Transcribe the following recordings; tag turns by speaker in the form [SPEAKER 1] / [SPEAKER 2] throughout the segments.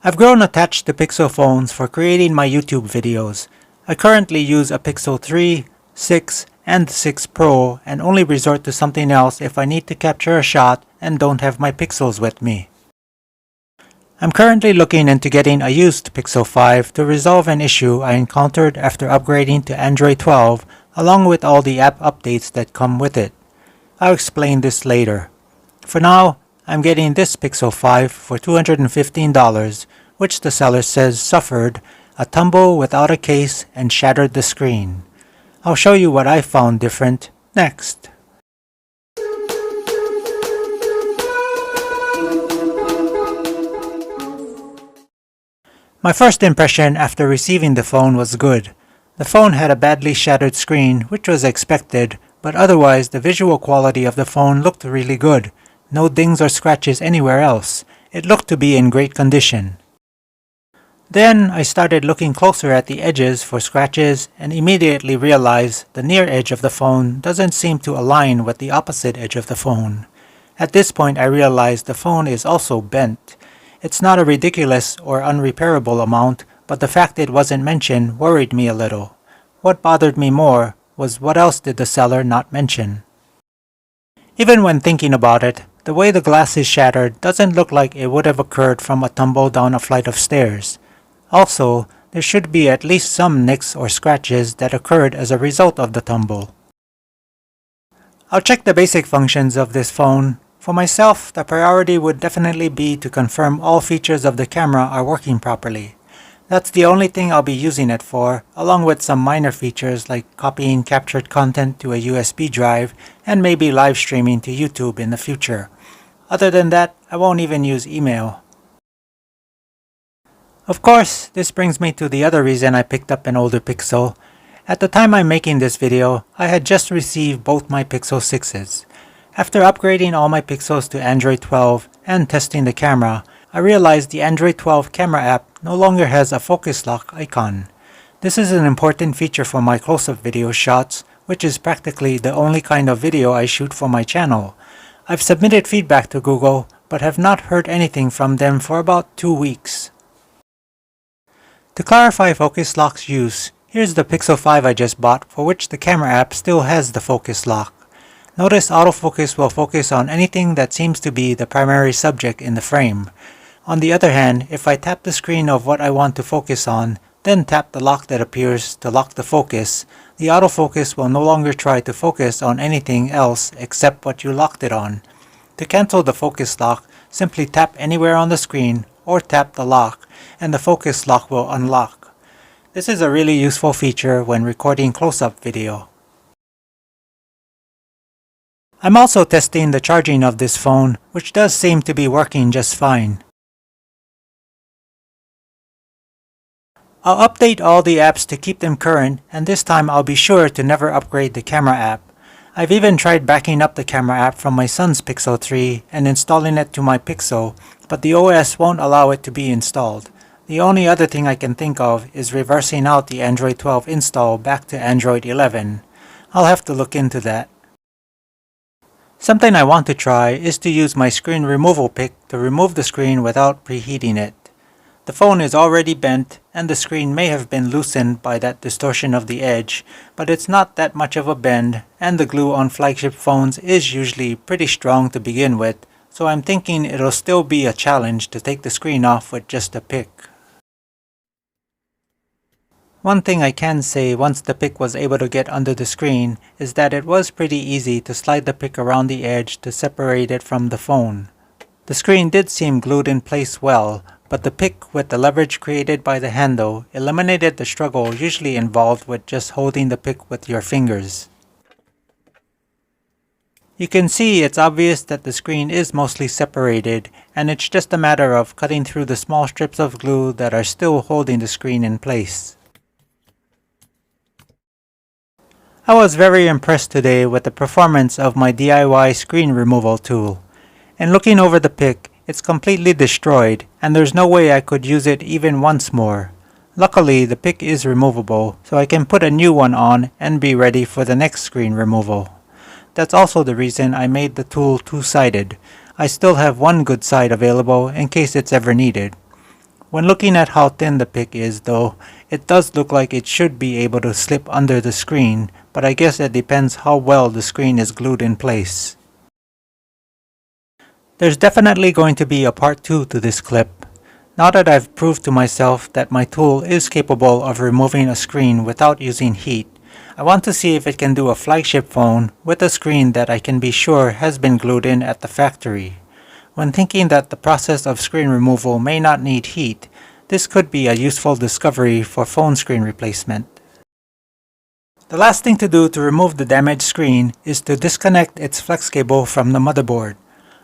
[SPEAKER 1] I've grown attached to Pixel phones for creating my YouTube videos. I currently use a Pixel 3, 6, and 6 Pro and only resort to something else if I need to capture a shot and don't have my Pixels with me. I'm currently looking into getting a used Pixel 5 to resolve an issue I encountered after upgrading to Android 12 along with all the app updates that come with it. I'll explain this later. For now, I'm getting this Pixel 5 for $215, which the seller says suffered a tumble without a case and shattered the screen. I'll show you what I found different next. My first impression after receiving the phone was good. The phone had a badly shattered screen, which was expected, but otherwise the visual quality of the phone looked really good. No dings or scratches anywhere else. It looked to be in great condition. Then I started looking closer at the edges for scratches and immediately realized the near edge of the phone doesn't seem to align with the opposite edge of the phone. At this point I realized the phone is also bent. It's not a ridiculous or unrepairable amount, but the fact it wasn't mentioned worried me a little. What bothered me more was what else did the seller not mention. Even when thinking about it, the way the glass is shattered doesn't look like it would have occurred from a tumble down a flight of stairs. Also, there should be at least some nicks or scratches that occurred as a result of the tumble. I'll check the basic functions of this phone. For myself, the priority would definitely be to confirm all features of the camera are working properly. That's the only thing I'll be using it for, along with some minor features like copying captured content to a USB drive and maybe live streaming to YouTube in the future. Other than that, I won't even use email. Of course, this brings me to the other reason I picked up an older Pixel. At the time I'm making this video, I had just received both my Pixel 6s. After upgrading all my Pixels to Android 12 and testing the camera, I realized the Android 12 camera app no longer has a focus lock icon. This is an important feature for my close-up video shots, which is practically the only kind of video I shoot for my channel. I've submitted feedback to Google, but have not heard anything from them for about 2 weeks. To clarify focus lock's use, here's the Pixel 5 I just bought, for which the camera app still has the focus lock. Notice autofocus will focus on anything that seems to be the primary subject in the frame. On the other hand, if I tap the screen of what I want to focus on, then tap the lock that appears to lock the focus, the autofocus will no longer try to focus on anything else except what you locked it on. To cancel the focus lock, simply tap anywhere on the screen or tap the lock, and the focus lock will unlock. This is a really useful feature when recording close-up video. I'm also testing the charging of this phone, which does seem to be working just fine. I'll update all the apps to keep them current, and this time I'll be sure to never upgrade the camera app. I've even tried backing up the camera app from my son's Pixel 3 and installing it to my Pixel, but the OS won't allow it to be installed. The only other thing I can think of is reversing out the Android 12 install back to Android 11. I'll have to look into that. Something I want to try is to use my screen removal pick to remove the screen without preheating it. The phone is already bent and the screen may have been loosened by that distortion of the edge, but it's not that much of a bend and the glue on flagship phones is usually pretty strong to begin with, so I'm thinking it'll still be a challenge to take the screen off with just a pick. One thing I can say once the pick was able to get under the screen is that it was pretty easy to slide the pick around the edge to separate it from the phone. The screen did seem glued in place well, but the pick with the leverage created by the handle eliminated the struggle usually involved with just holding the pick with your fingers. You can see it's obvious that the screen is mostly separated, and it's just a matter of cutting through the small strips of glue that are still holding the screen in place. I was very impressed today with the performance of my DIY screen removal tool. And looking over the pick, it's completely destroyed and there's no way I could use it even once more. Luckily, the pick is removable, so I can put a new one on and be ready for the next screen removal. That's also the reason I made the tool two-sided. I still have one good side available in case it's ever needed. When looking at how thin the pic is though, it does look like it should be able to slip under the screen, but I guess it depends how well the screen is glued in place. There's definitely going to be a part 2 to this clip. Now that I've proved to myself that my tool is capable of removing a screen without using heat, I want to see if it can do a flagship phone with a screen that I can be sure has been glued in at the factory. When thinking that the process of screen removal may not need heat, this could be a useful discovery for phone screen replacement. The last thing to do to remove the damaged screen is to disconnect its flex cable from the motherboard.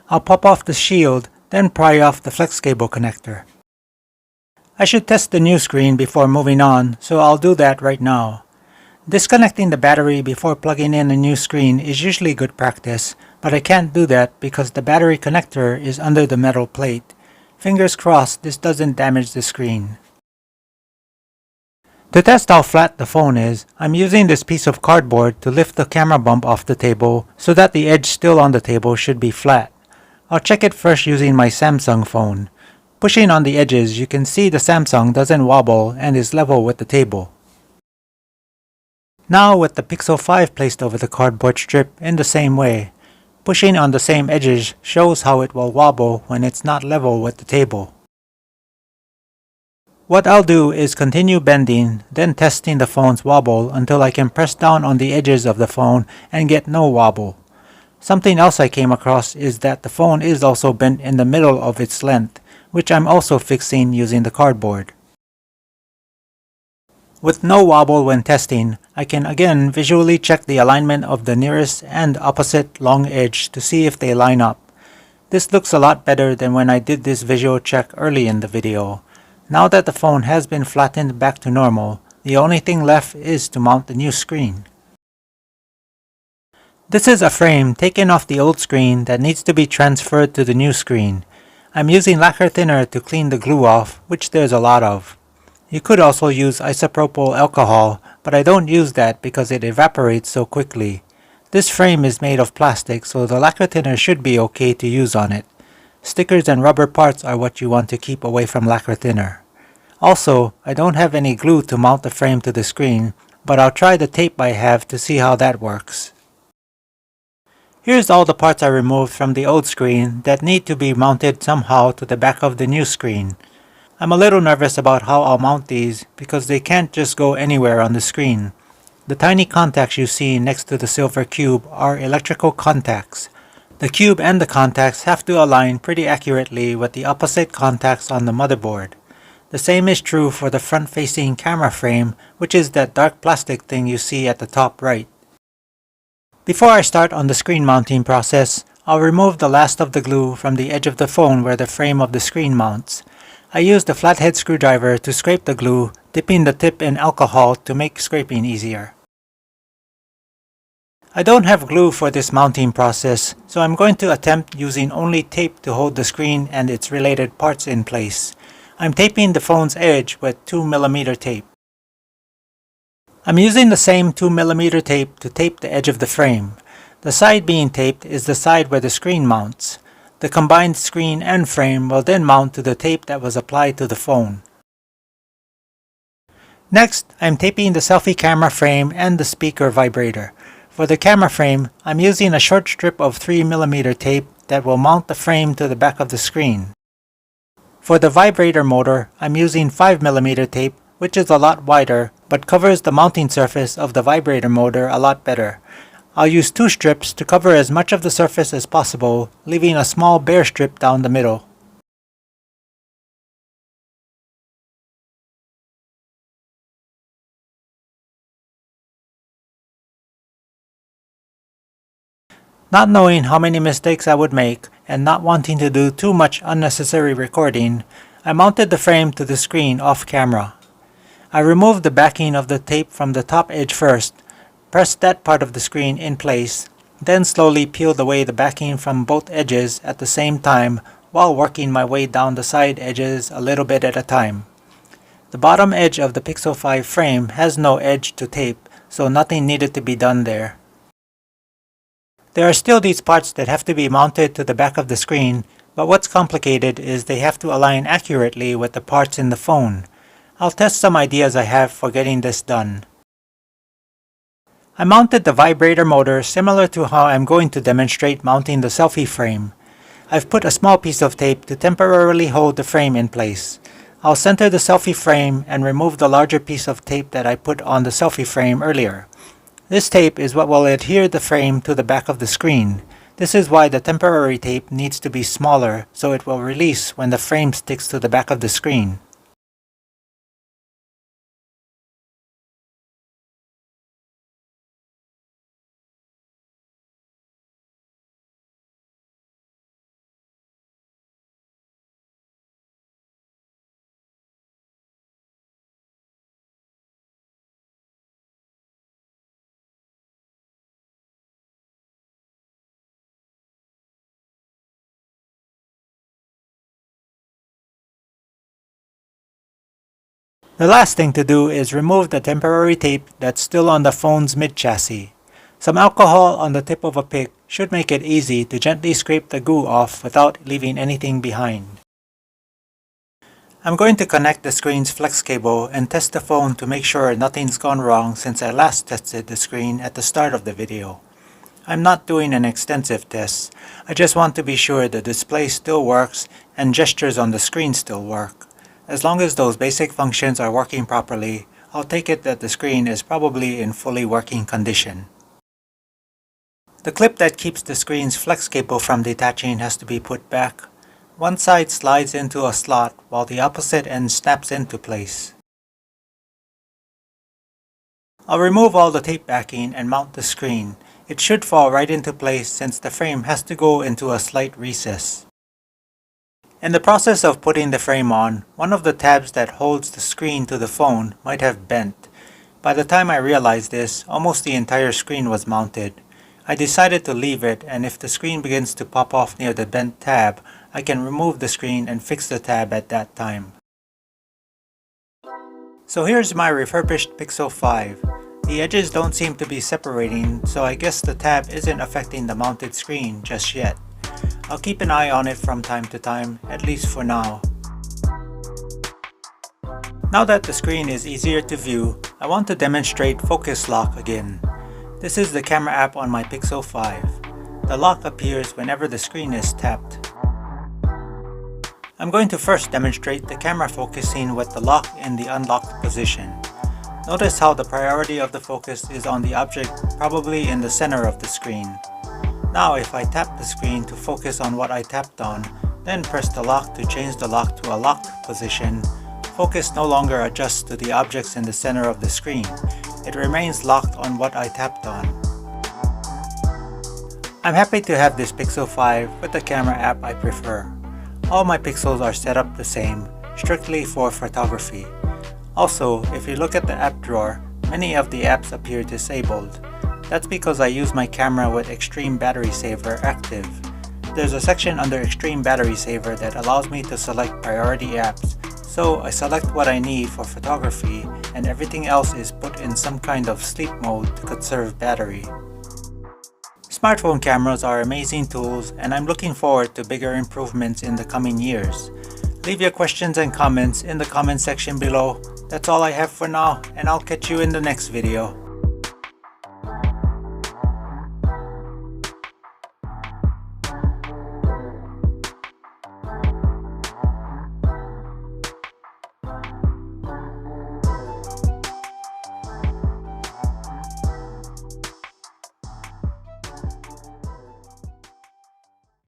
[SPEAKER 1] I'll pop off the shield, then pry off the flex cable connector. I should test the new screen before moving on, so I'll do that right now. Disconnecting the battery before plugging in a new screen is usually good practice, but I can't do that because the battery connector is under the metal plate. Fingers crossed this doesn't damage the screen. To test how flat the phone is, I'm using this piece of cardboard to lift the camera bump off the table so that the edge still on the table should be flat. I'll check it first using my Samsung phone. Pushing on the edges, you can see the Samsung doesn't wobble and is level with the table. Now with the Pixel 5 placed over the cardboard strip in the same way, pushing on the same edges shows how it will wobble when it's not level with the table. What I'll do is continue bending, then testing the phone's wobble until I can press down on the edges of the phone and get no wobble. Something else I came across is that the phone is also bent in the middle of its length, which I'm also fixing using the cardboard. With no wobble when testing, I can again visually check the alignment of the nearest and opposite long edge to see if they line up. This looks a lot better than when I did this visual check early in the video. Now that the phone has been flattened back to normal, the only thing left is to mount the new screen. This is a frame taken off the old screen that needs to be transferred to the new screen. I'm using lacquer thinner to clean the glue off, which there's a lot of. You could also use isopropyl alcohol, but I don't use that because it evaporates so quickly. This frame is made of plastic, so the lacquer thinner should be okay to use on it. Stickers and rubber parts are what you want to keep away from lacquer thinner. Also, I don't have any glue to mount the frame to the screen, but I'll try the tape I have to see how that works. Here's all the parts I removed from the old screen that need to be mounted somehow to the back of the new screen. I'm a little nervous about how I'll mount these because they can't just go anywhere on the screen. The tiny contacts you see next to the silver cube are electrical contacts. The cube and the contacts have to align pretty accurately with the opposite contacts on the motherboard. The same is true for the front-facing camera frame, which is that dark plastic thing you see at the top right. Before I start on the screen mounting process, I'll remove the last of the glue from the edge of the phone where the frame of the screen mounts. I use the flathead screwdriver to scrape the glue, dipping the tip in alcohol to make scraping easier. I don't have glue for this mounting process, so I'm going to attempt using only tape to hold the screen and its related parts in place. I'm taping the phone's edge with 2mm tape. I'm using the same 2mm tape to tape the edge of the frame. The side being taped is the side where the screen mounts. The combined screen and frame will then mount to the tape that was applied to the phone. Next, I'm taping the selfie camera frame and the speaker vibrator. For the camera frame, I'm using a short strip of 3mm tape that will mount the frame to the back of the screen. For the vibrator motor, I'm using 5mm tape, which is a lot wider, but covers the mounting surface of the vibrator motor a lot better. I'll use 2 strips to cover as much of the surface as possible, leaving a small bare strip down the middle. Not knowing how many mistakes I would make, and not wanting to do too much unnecessary recording, I mounted the frame to the screen off camera. I removed the backing of the tape from the top edge first, pressed that part of the screen in place, then slowly peeled away the backing from both edges at the same time while working my way down the side edges a little bit at a time. The bottom edge of the Pixel 5 frame has no edge to tape, so nothing needed to be done there. There are still these parts that have to be mounted to the back of the screen, but what's complicated is they have to align accurately with the parts in the phone. I'll test some ideas I have for getting this done. I mounted the vibrator motor similar to how I'm going to demonstrate mounting the selfie frame. I've put a small piece of tape to temporarily hold the frame in place. I'll center the selfie frame and remove the larger piece of tape that I put on the selfie frame earlier. This tape is what will adhere the frame to the back of the screen. This is why the temporary tape needs to be smaller so it will release when the frame sticks to the back of the screen. The last thing to do is remove the temporary tape that's still on the phone's mid-chassis. Some alcohol on the tip of a pick should make it easy to gently scrape the goo off without leaving anything behind. I'm going to connect the screen's flex cable and test the phone to make sure nothing's gone wrong since I last tested the screen at the start of the video. I'm not doing an extensive test, I just want to be sure the display still works and gestures on the screen still work. As long as those basic functions are working properly, I'll take it that the screen is probably in fully working condition. The clip that keeps the screen's flex cable from detaching has to be put back. One side slides into a slot while the opposite end snaps into place. I'll remove all the tape backing and mount the screen. It should fall right into place since the frame has to go into a slight recess. In the process of putting the frame on, one of the tabs that holds the screen to the phone might have bent. By the time I realized this, almost the entire screen was mounted. I decided to leave it, and if the screen begins to pop off near the bent tab, I can remove the screen and fix the tab at that time. So here's my refurbished Pixel 5. The edges don't seem to be separating, so I guess the tab isn't affecting the mounted screen just yet. I'll keep an eye on it from time to time, at least for now. Now that the screen is easier to view, I want to demonstrate focus lock again. This is the camera app on my Pixel 5. The lock appears whenever the screen is tapped. I'm going to first demonstrate the camera focusing with the lock in the unlocked position. Notice how the priority of the focus is on the object probably in the center of the screen. Now if I tap the screen to focus on what I tapped on, then press the lock to change the lock to a locked position, focus no longer adjusts to the objects in the center of the screen. It remains locked on what I tapped on. I'm happy to have this Pixel 5 with the camera app I prefer. All my pixels are set up the same, strictly for photography. Also, if you look at the app drawer, many of the apps appear disabled. That's because I use my camera with Extreme Battery Saver active. There's a section under Extreme Battery Saver that allows me to select priority apps, so I select what I need for photography and everything else is put in some kind of sleep mode to conserve battery. Smartphone cameras are amazing tools and I'm looking forward to bigger improvements in the coming years. Leave your questions and comments in the comment section below. That's all I have for now, and I'll catch you in the next video.